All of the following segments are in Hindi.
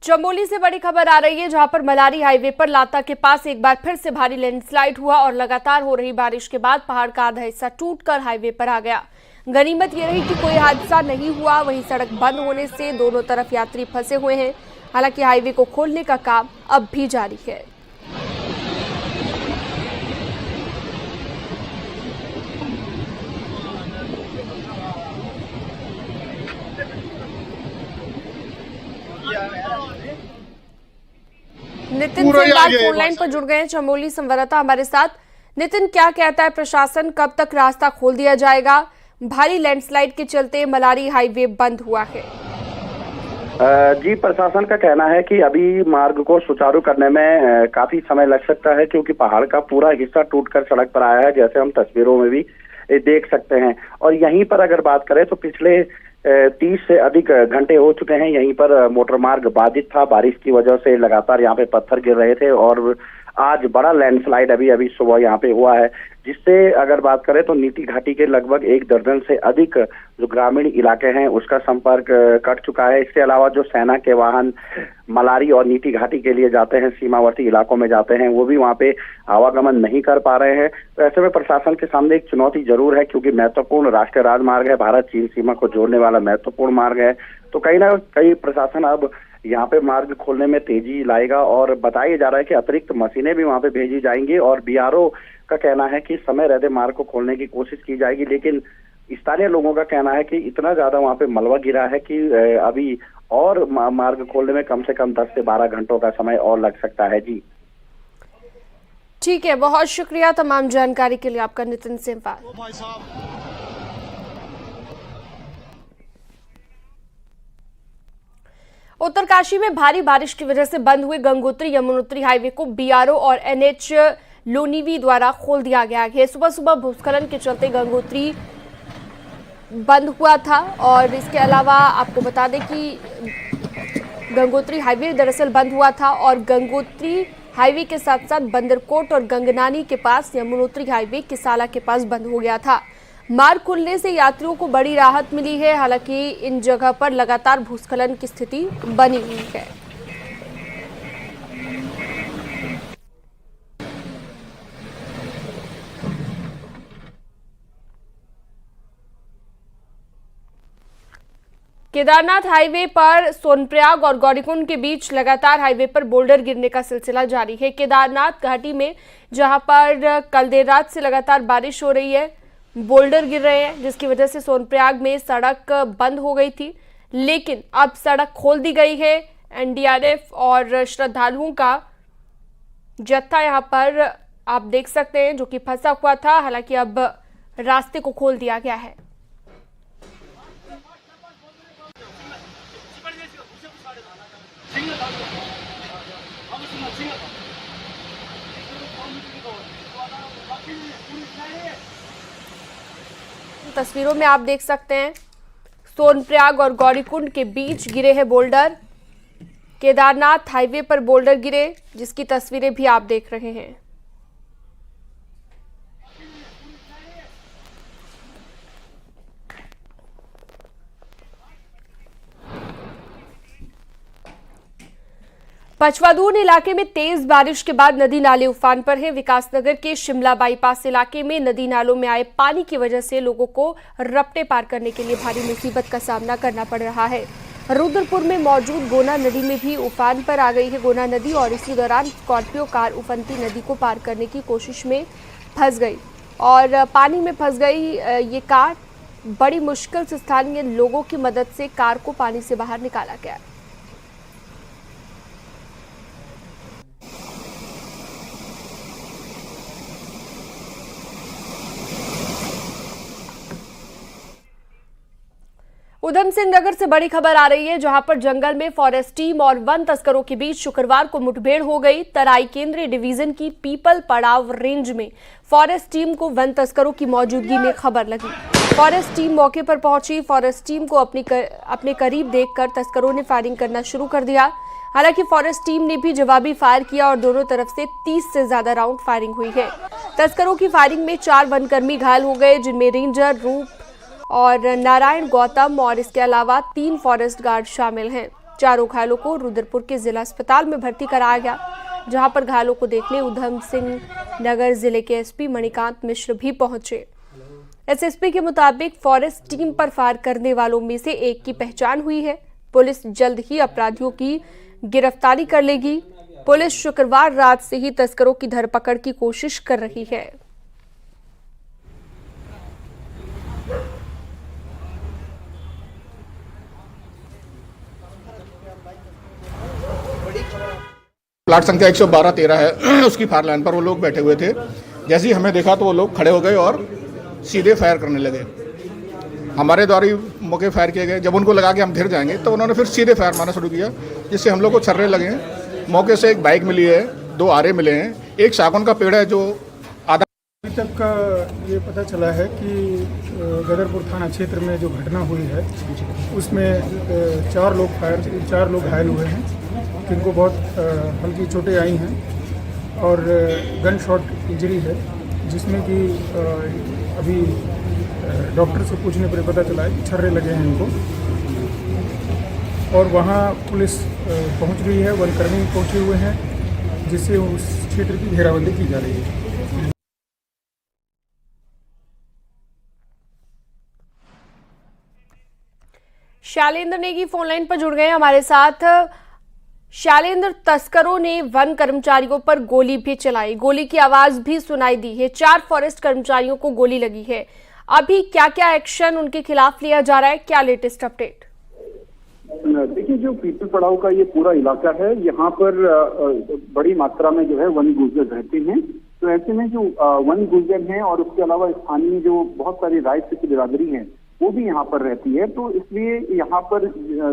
चमोली से बड़ी खबर आ रही है, जहां पर मलारी हाईवे पर लाता के पास एक बार फिर से भारी लैंडस्लाइड हुआ और लगातार हो रही बारिश के बाद पहाड़ का आधा हिस्सा टूटकर हाईवे पर आ गया। गनीमत ये रही कि कोई हादसा नहीं हुआ, वहीं सड़क बंद होने से दोनों तरफ यात्री फंसे हुए हैं। हालांकि हाईवे को खोलने का काम अब भी जारी है। नितिन सेमवाल फोन लाइन पर जुड़ गए हैं, चमोली संवाददाता हमारे साथ। नितिन, क्या कहता है प्रशासन, कब तक रास्ता खोल दिया जाएगा? भारी लैंडस्लाइड के चलते मलारी हाईवे बंद हुआ है। जी, प्रशासन का कहना है कि अभी मार्ग को सुचारू करने में काफी समय लग सकता है, क्योंकि पहाड़ का पूरा हिस्सा टूटकर सड़क पर आया है, जैसे हम तस्वीरों में भी देख सकते हैं। और यहीं पर अगर बात करें तो पिछले 30 से अधिक घंटे हो चुके हैं यहीं पर मोटर मार्ग बाधित था। बारिश की वजह से लगातार यहाँ पे पत्थर गिर रहे थे और आज बड़ा लैंडस्लाइड अभी सुबह यहाँ पे हुआ है, जिससे अगर बात करें तो नीति घाटी के लगभग 1 दर्जन से अधिक जो ग्रामीण इलाके हैं उसका संपर्क कट चुका है। इसके अलावा जो सेना के वाहन मलारी और नीति घाटी के लिए जाते हैं, सीमावर्ती इलाकों में जाते हैं, वो भी वहाँ पे आवागमन नहीं कर पा रहे हैं। तो ऐसे में प्रशासन के सामने एक चुनौती जरूर है, क्योंकि महत्वपूर्ण राष्ट्रीय राजमार्ग है, भारत चीन सीमा को जोड़ने वाला महत्वपूर्ण मार्ग है। तो कहीं ना कहीं प्रशासन अब यहाँ पे मार्ग खोलने में तेजी लाएगा और बताया जा रहा है कि अतिरिक्त मशीनें भी वहाँ पे भेजी जाएंगी और बीआरओ का कहना है कि समय रहते मार्ग को खोलने की कोशिश की जाएगी। लेकिन स्थानीय लोगों का कहना है कि इतना ज्यादा वहाँ पे मलबा गिरा है कि अभी और मार्ग खोलने में कम से कम 10 से 12 घंटों का समय और लग सकता है। जी ठीक है, बहुत शुक्रिया तमाम जानकारी के लिए आपका, नितिन सेमवाल। उत्तरकाशी में भारी बारिश की वजह से बंद हुए गंगोत्री यमुनोत्री हाईवे को बीआरओ और एनएच लोनीवी द्वारा खोल दिया गया है। सुबह सुबह भूस्खलन के चलते गंगोत्री बंद हुआ था और इसके अलावा आपको बता दें कि गंगोत्री हाईवे दरअसल बंद हुआ था और गंगोत्री हाईवे के साथ साथ बंदरकोट और गंगनानी के पास यमुनोत्री हाईवे किसाला के पास बंद हो गया था। मार्ग खुलने से यात्रियों को बड़ी राहत मिली है, हालांकि इन जगह पर लगातार भूस्खलन की स्थिति बनी हुई है। केदारनाथ हाईवे पर सोनप्रयाग और गौरीकुंड के बीच लगातार हाईवे पर बोल्डर गिरने का सिलसिला जारी है। केदारनाथ घाटी में जहां पर कल देर रात से लगातार बारिश हो रही है, बोल्डर गिर रहे हैं, जिसकी वजह से सोनप्रयाग में सड़क बंद हो गई थी, लेकिन अब सड़क खोल दी गई है। एनडीआरएफ और श्रद्धालुओं का जत्था यहां पर आप देख सकते हैं जो कि फंसा हुआ था, हालांकि अब रास्ते को खोल दिया गया है। तस्वीरों में आप देख सकते हैं सोनप्रयाग और गौरीकुंड के बीच गिरे हैं बोल्डर। केदारनाथ हाईवे पर बोल्डर गिरे, जिसकी तस्वीरें भी आप देख रहे हैं। पचवादून इलाके में तेज बारिश के बाद नदी नाले उफान पर हैं। विकासनगर के शिमला बाईपास इलाके में नदी नालों में आए पानी की वजह से लोगों को रपटे पार करने के लिए भारी मुसीबत का सामना करना पड़ रहा है। रुद्रपुर में मौजूद गोना नदी में भी उफान पर आ गई है गोना नदी, और इसी दौरान स्कॉर्पियो कार उफनती नदी को पार करने की कोशिश में फंस गई और पानी में फंस गई ये कार। बड़ी मुश्किल से स्थानीय लोगों की मदद से कार को पानी से बाहर निकाला गया। उधम सिंह नगर से बड़ी खबर आ रही है, जहां पर जंगल में फॉरेस्ट टीम और वन तस्करों के बीच शुक्रवार को मुठभेड़ हो गई। तराई केंद्रीय डिवीजन की पीपल पड़ाव रेंज में फॉरेस्ट टीम को वन तस्करों की मौजूदगी में खबर लगी। फॉरेस्ट टीम मौके पर पहुंची। फॉरेस्ट टीम को अपने करीब देखकर तस्करों ने फायरिंग करना शुरू कर दिया। हालांकि फॉरेस्ट टीम ने भी जवाबी फायर किया और दोनों तरफ से 30 से ज्यादा राउंड फायरिंग हुई है। तस्करों की फायरिंग में 4 वनकर्मी घायल हो गए, जिनमें रेंजर रूप और नारायण गौतम और इसके अलावा 3 फॉरेस्ट गार्ड शामिल हैं। चारों घायलों को रुद्रपुर के जिला अस्पताल में भर्ती कराया गया, जहां पर घायलों को देखने उधम सिंह नगर जिले के एसपी मणिकांत मिश्र भी पहुंचे। एसएसपी के मुताबिक फॉरेस्ट टीम पर फायर करने वालों में से एक की पहचान हुई है। पुलिस जल्द ही अपराधियों की गिरफ्तारी कर लेगी। पुलिस शुक्रवार रात से ही तस्करों की धरपकड़ की कोशिश कर रही है। प्लाट संख्या 112-13 है, उसकी फायर लाइन पर वो लोग बैठे हुए थे। जैसे ही हमें देखा तो वो लोग खड़े हो गए और सीधे फायर करने लगे। हमारे द्वारा ही मौके फायर किए गए। जब उनको लगा कि हम घिर जाएंगे तो उन्होंने फिर सीधे फायर मारना शुरू किया, जिससे हम लोग को छर्रे लगे। मौके से एक बाइक मिली है, 2 आरे मिले हैं, एक सागौन का पेड़ है जो आधा। अभी तक का ये पता चला है कि गदरपुर थाना क्षेत्र में जो घटना हुई है उसमें 4 लोग घायल हुए हैं, जिनको बहुत हल्की चोटें आई हैं और गन शॉट इंजरी है, जिसमें कि अभी डॉक्टर से पूछने पर पता चला है कि छर्रे लगे हैं इनको। और वहाँ पुलिस पहुँच गई है, वनकर्मी पहुँचे हुए हैं, जिससे उस क्षेत्र की घेराबंदी की जा रही है। शैलेंद्र नेगी फोन लाइन पर जुड़ गए हमारे साथ। शैलेंद्र, तस्करों ने वन कर्मचारियों पर गोली भी चलाई, गोली की आवाज भी सुनाई दी है। 4 फॉरेस्ट कर्मचारियों को गोली लगी है। अभी क्या क्या एक्शन उनके खिलाफ लिया जा रहा है, क्या लेटेस्ट अपडेट? देखिए, जो पीपल पड़ाव का ये पूरा इलाका है, यहाँ पर बड़ी मात्रा में जो है वन गुर्जर रहते हैं। तो ऐसे में जो वन गुर्जर हैं और उसके अलावा स्थानीय जो बहुत सारी राइट्स की बिरादरी है वो भी यहाँ पर रहती है। तो इसलिए यहाँ पर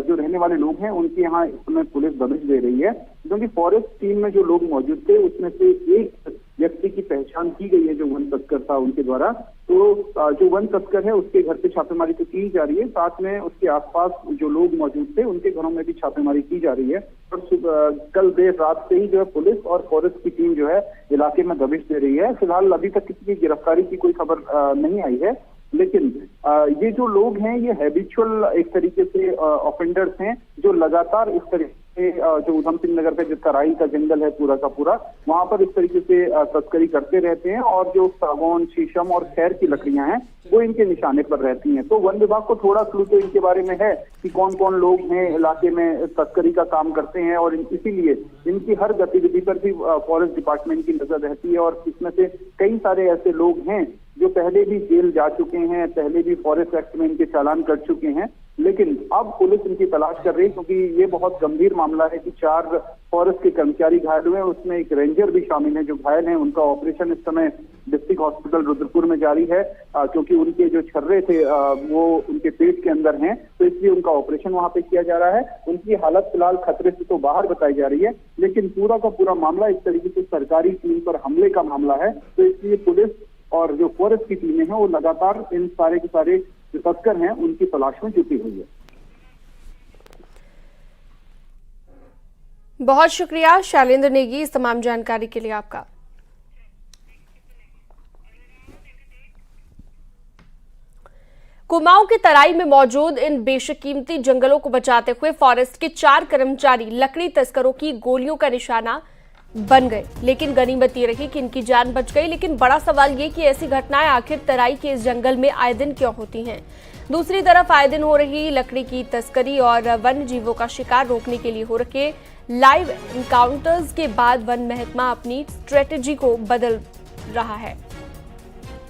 जो रहने वाले लोग हैं उनके यहाँ इस समय पुलिस दबिश दे रही है, क्योंकि फॉरेस्ट टीम में जो लोग मौजूद थे उसमें से एक व्यक्ति की पहचान की गई है जो वन तस्कर था उनके द्वारा। तो जो वन तस्कर है उसके घर पे छापेमारी तो की जा रही है, साथ में उसके आसपास जो लोग मौजूद थे उनके घरों में भी छापेमारी की जा रही है। और कल देर रात से ही जो है पुलिस और फॉरेस्ट की टीम जो है इलाके में दबिश दे रही है। फिलहाल अभी तक किसी की गिरफ्तारी की कोई खबर नहीं आई है, लेकिन ये जो लोग हैं ये हैबिचुअल एक तरीके से ऑफेंडर्स हैं, जो लगातार इस तरीके से जो उधम सिंह नगर का जिसका राई का जंगल है पूरा का पूरा, वहां पर इस तरीके से तस्करी करते रहते हैं। और जो सागौन, शीशम और खैर की लकड़ियां हैं वो इनके निशाने पर रहती हैं। तो वन विभाग को थोड़ा क्लू तो इनके बारे में है कि कौन कौन लोग हैं इलाके में तस्करी का काम करते हैं, और इसीलिए इनकी हर गतिविधि पर भी फॉरेस्ट डिपार्टमेंट की नजर रहती है। और इसमें से कई सारे ऐसे लोग हैं जो पहले भी जेल जा चुके हैं, पहले भी फॉरेस्ट एक्ट में इनके चालान कट चुके हैं, लेकिन अब पुलिस इनकी तलाश कर रही है, क्योंकि ये बहुत गंभीर मामला है कि 4 फॉरेस्ट के कर्मचारी घायल हुए हैं, उसमें एक रेंजर भी शामिल है जो घायल हैं। उनका ऑपरेशन इस समय डिस्ट्रिक्ट हॉस्पिटल रुद्रपुर में जारी है, क्योंकि उनके जो छर्रे थे वो उनके पेट के अंदर हैं, तो इसलिए उनका ऑपरेशन वहां पे किया जा रहा है। उनकी हालत फिलहाल खतरे से तो बाहर बताई जा रही है, लेकिन पूरा का पूरा मामला इस तरीके से सरकारी टीम पर हमले का मामला है। तो इसलिए पुलिस और जो फॉरेस्ट की टीमें हैं वो लगातार इन सारे के सारे जो तस्कर हैं उनकी तलाश में जुटी हुई है। बहुत शुक्रिया शैलेंद्र नेगी इस तमाम जानकारी के लिए आपका। कुमाऊं की तराई में मौजूद इन बेशकीमती जंगलों को बचाते हुए फॉरेस्ट के 4 कर्मचारी लकड़ी तस्करों की गोलियों का निशाना बन गए, लेकिन गनीमत ये रही कि इनकी जान बच गई। लेकिन बड़ा सवाल ये कि ऐसी घटनाएं आखिर तराई के इस जंगल में आए दिन क्यों होती हैं? दूसरी तरफ आए दिन हो रही लकड़ी की तस्करी और वन्य जीवों का शिकार रोकने के लिए हो रखे लाइव इनकाउंटर्स के बाद वन महकमा अपनी स्ट्रेटेजी को बदल रहा है,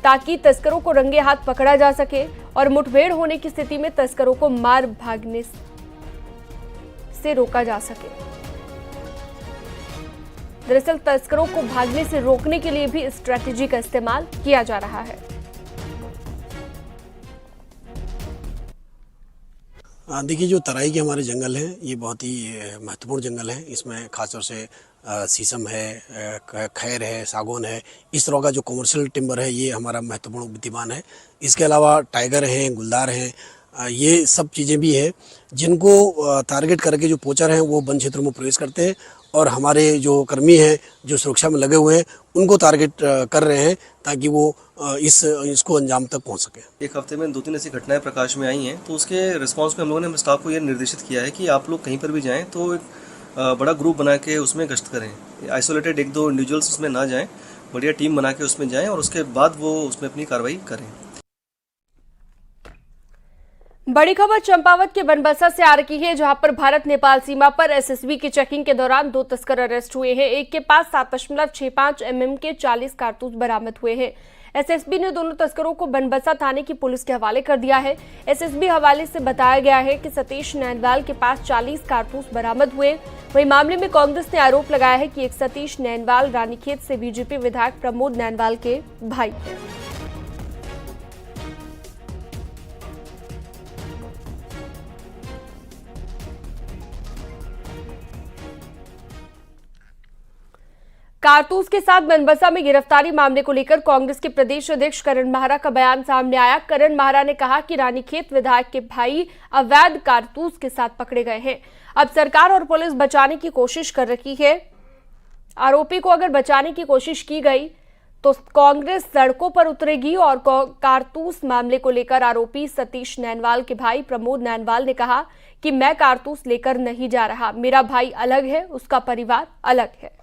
ताकि तस्करों को रंगे हाथ पकड़ा जा सके और मुठभेड़ होने की स्थिति में तस्करों को मार भागने से रोका जा सके। दरअसल तस्करों को भागने से रोकने के लिए भी इस स्ट्रेटेजी का इस्तेमाल किया जा रहा है। देखिए, जो तराई के हमारे जंगल हैं ये बहुत ही महत्वपूर्ण जंगल हैं। इसमें खासतौर से शीशम है, खैर है, सागौन है, इस तरह का जो कमर्शियल टिम्बर है ये हमारा महत्वपूर्ण विद्यमान है। इसके अलावा टाइगर हैं, गुलदार हैं, ये सब चीज़ें भी है जिनको टारगेट करके जो पोचर हैं वो वन क्षेत्रों में प्रवेश करते हैं और हमारे जो कर्मी हैं जो सुरक्षा में लगे हुए हैं उनको टारगेट कर रहे हैं ताकि वो इसको अंजाम तक पहुंच सके। एक हफ्ते में 2-3 ऐसी घटनाएं प्रकाश में आई हैं, तो उसके रिस्पांस में हम लोगों ने स्टाफ को ये निर्देशित किया है कि आप लोग कहीं पर भी जाएं तो एक बड़ा ग्रुप बना के उसमें गश्त करें। आइसोलेटेड 1-2 इंडिविजुअल्स उसमें ना जाएं, बढ़िया टीम बना के उसमें जाएं और उसके बाद वो उसमें अपनी कार्रवाई करें। बड़ी खबर चंपावत के बनबसा से आ रही है, जहां पर भारत नेपाल सीमा पर एसएसबी की चेकिंग के दौरान 2 तस्कर अरेस्ट हुए हैं। एक के पास 7.65 mm के 40 कारतूस बरामद हुए हैं। एसएसबी ने दोनों तस्करों को बनबसा थाने की पुलिस के हवाले कर दिया है। एसएसबी हवाले से बताया गया है कि सतीश नैनवाल के पास 40 कारतूस बरामद हुए। वहीं मामले में कांग्रेस ने आरोप लगाया है कि एक सतीश नैनवाल रानीखेत से बीजेपी विधायक प्रमोद नैनवाल के भाई हैं। कारतूस के साथ बनबसा में गिरफ्तारी मामले को लेकर कांग्रेस के प्रदेश अध्यक्ष करण माहरा का बयान सामने आया। करण माहरा ने कहा कि रानीखेत विधायक के भाई अवैध कारतूस के साथ पकड़े गए हैं। अब सरकार और पुलिस बचाने की कोशिश कर रही है। आरोपी को अगर बचाने की कोशिश की गई तो कांग्रेस सड़कों पर उतरेगी। और कारतूस मामले को लेकर आरोपी सतीश नैनवाल के भाई प्रमोद नैनवाल ने कहा कि मैं कारतूस लेकर नहीं जा रहा, मेरा भाई अलग है, उसका परिवार अलग है।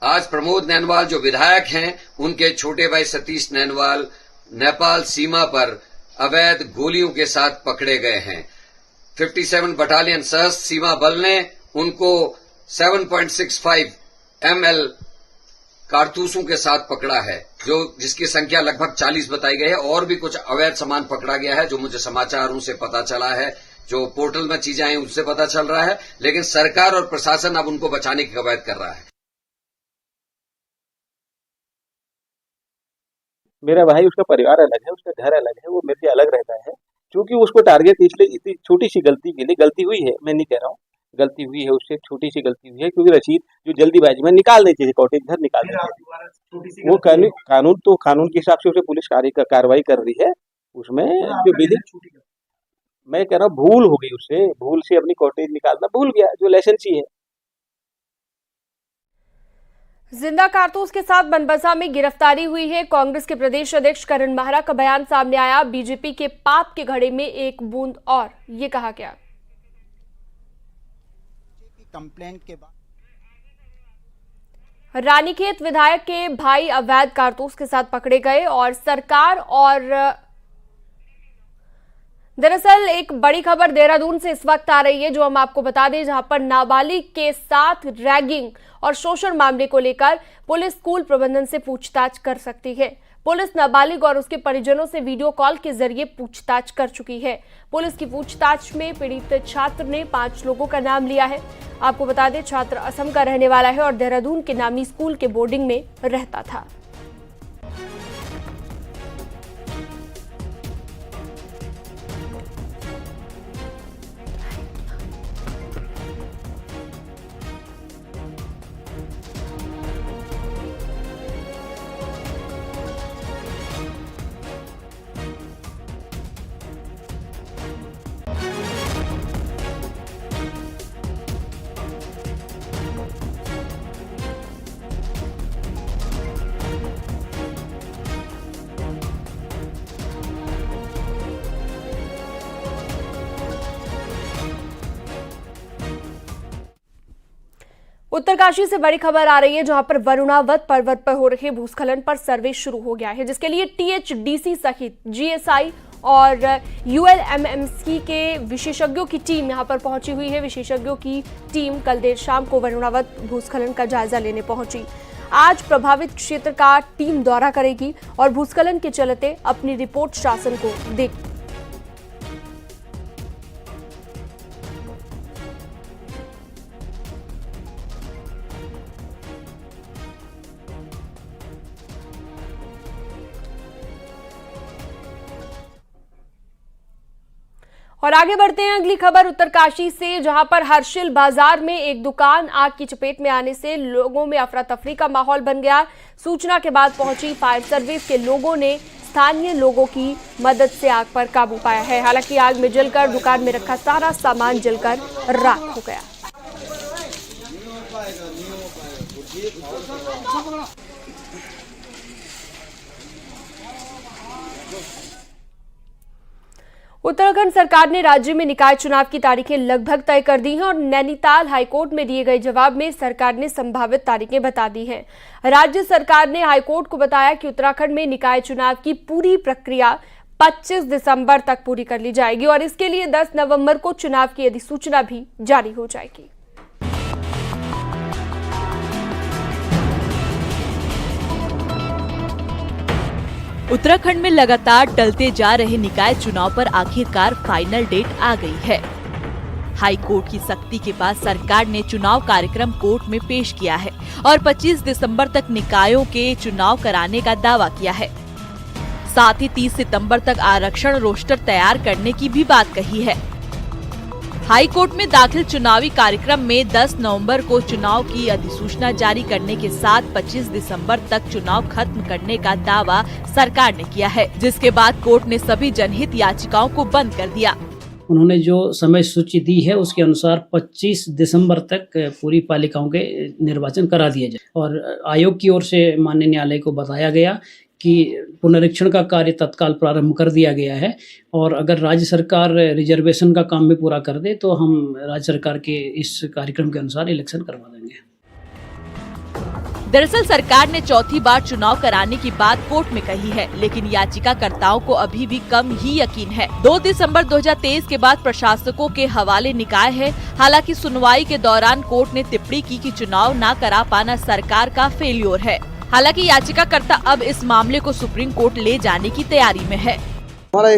आज प्रमोद नैनवाल जो विधायक हैं, उनके छोटे भाई सतीश नैनवाल नेपाल सीमा पर अवैध गोलियों के साथ पकड़े गए हैं। 57 बटालियन सशस्त्र सीमा बल ने उनको 7.65 ml कारतूसों के साथ पकड़ा है, जिसकी संख्या लगभग 40 बताई गई है। और भी कुछ अवैध सामान पकड़ा गया है, जो मुझे समाचारों से पता चला है, जो पोर्टल में चीजें आई उससे पता चल रहा है। लेकिन सरकार और प्रशासन अब उनको बचाने की कवायद कर रहा है। मेरा भाई, उसका परिवार अलग है, उसका घर अलग है, वो मेरे से अलग रहता है। क्योंकि उसको टारगेट इसलिए इतनी छोटी सी गलती के लिए, गलती हुई है, मैं नहीं कह रहा हूँ गलती हुई है, उससे छोटी सी गलती हुई है। क्योंकि रशीद जो जल्दीबाजी में निकाल देती थी, कॉटेज घर निकाल देती थी, वो कानून के हिसाब से उसे पुलिस कार्रवाई कर रही है। उसमें जो विधि, मैं कह रहा हूँ भूल हो गई, उससे भूल से अपनी कॉटेज निकालना भूल गया, जो लाइसेंसी है। जिंदा कारतूस के साथ बनबसा में गिरफ्तारी हुई है। कांग्रेस के प्रदेश अध्यक्ष करण माहरा का बयान सामने आया। बीजेपी के पाप के घड़े में एक बूंद और, ये कहा गया। कंप्लेंट के बाद रानीखेत विधायक के भाई अवैध कारतूस के साथ पकड़े गए और सरकार और दरअसल एक बड़ी खबर देहरादून से इस वक्त आ रही है, जो हम आपको बता दें, जहां पर नाबालिग के साथ रैगिंग और शोषण मामले को लेकर पुलिस स्कूल प्रबंधन से पूछताछ कर सकती है। पुलिस नाबालिग और उसके परिजनों से वीडियो कॉल के जरिए पूछताछ कर चुकी है। पुलिस की पूछताछ में पीड़ित छात्र ने 5 लोगों का नाम लिया है। आपको बता दें, छात्र असम का रहने वाला है और देहरादून के नामी स्कूल के बोर्डिंग में रहता था। उत्तरकाशी से बड़ी खबर आ रही है, जहां पर वरुणावत पर्वत पर हो रहे भूस्खलन पर सर्वे शुरू हो गया है, जिसके लिए टीएचडीसी सहित जीएसआई और यूएलएमएमसी के विशेषज्ञों की टीम यहां पर पहुंची हुई है। विशेषज्ञों की टीम कल देर शाम को वरुणावत भूस्खलन का जायजा लेने पहुंची। आज प्रभावित क्षेत्र का टीम दौरा करेगी और भूस्खलन के चलते अपनी रिपोर्ट शासन को देगी। और आगे बढ़ते हैं अगली खबर उत्तरकाशी से, जहां पर हर्षिल बाजार में एक दुकान आग की चपेट में आने से लोगों में अफरा तफरी का माहौल बन गया। सूचना के बाद पहुंची फायर सर्विस के लोगों ने स्थानीय लोगों की मदद से आग पर काबू पाया है। हालांकि आग में जलकर दुकान में रखा सारा सामान जलकर राख हो गया। उत्तराखंड सरकार ने राज्य में निकाय चुनाव की तारीखें लगभग तय कर दी हैं और नैनीताल हाईकोर्ट में दिए गए जवाब में सरकार ने संभावित तारीखें बता दी हैं। राज्य सरकार ने हाईकोर्ट को बताया कि उत्तराखंड में निकाय चुनाव की पूरी प्रक्रिया 25 दिसंबर तक पूरी कर ली जाएगी और इसके लिए 10 नवंबर को चुनाव की अधिसूचना भी जारी हो जाएगी। उत्तराखंड में लगातार टलते जा रहे निकाय चुनाव पर आखिरकार फाइनल डेट आ गई है। हाई कोर्ट की सख्ती के बाद सरकार ने चुनाव कार्यक्रम कोर्ट में पेश किया है और 25 दिसंबर तक निकायों के चुनाव कराने का दावा किया है। साथ ही 30 सितंबर तक आरक्षण रोस्टर तैयार करने की भी बात कही है। हाई कोर्ट में दाखिल चुनावी कार्यक्रम में 10 नवंबर को चुनाव की अधिसूचना जारी करने के साथ 25 दिसंबर तक चुनाव खत्म करने का दावा सरकार ने किया है, जिसके बाद कोर्ट ने सभी जनहित याचिकाओं को बंद कर दिया। उन्होंने जो समय सूची दी है उसके अनुसार 25 दिसंबर तक पूरी पालिकाओं के निर्वाचन करा दिए जाए और आयोग की ओर से माननीय न्यायालय को बताया गया कि पुनरीक्षण का कार्य तत्काल प्रारंभ कर दिया गया है और अगर राज्य सरकार रिजर्वेशन का काम भी पूरा कर दे तो हम राज्य सरकार के इस कार्यक्रम के अनुसार इलेक्शन करवा देंगे। दरअसल सरकार ने चौथी बार चुनाव कराने की बात कोर्ट में कही है, लेकिन याचिकाकर्ताओं को अभी भी कम ही यकीन है। 2 दिसंबर 2023 के बाद प्रशासकों के हवाले निकाय है। हालांकि सुनवाई के दौरान कोर्ट ने टिप्पणी की कि चुनाव न करा पाना सरकार का फेल्योर है। हालांकि याचिकाकर्ता अब इस मामले को सुप्रीम कोर्ट ले जाने की तैयारी में है।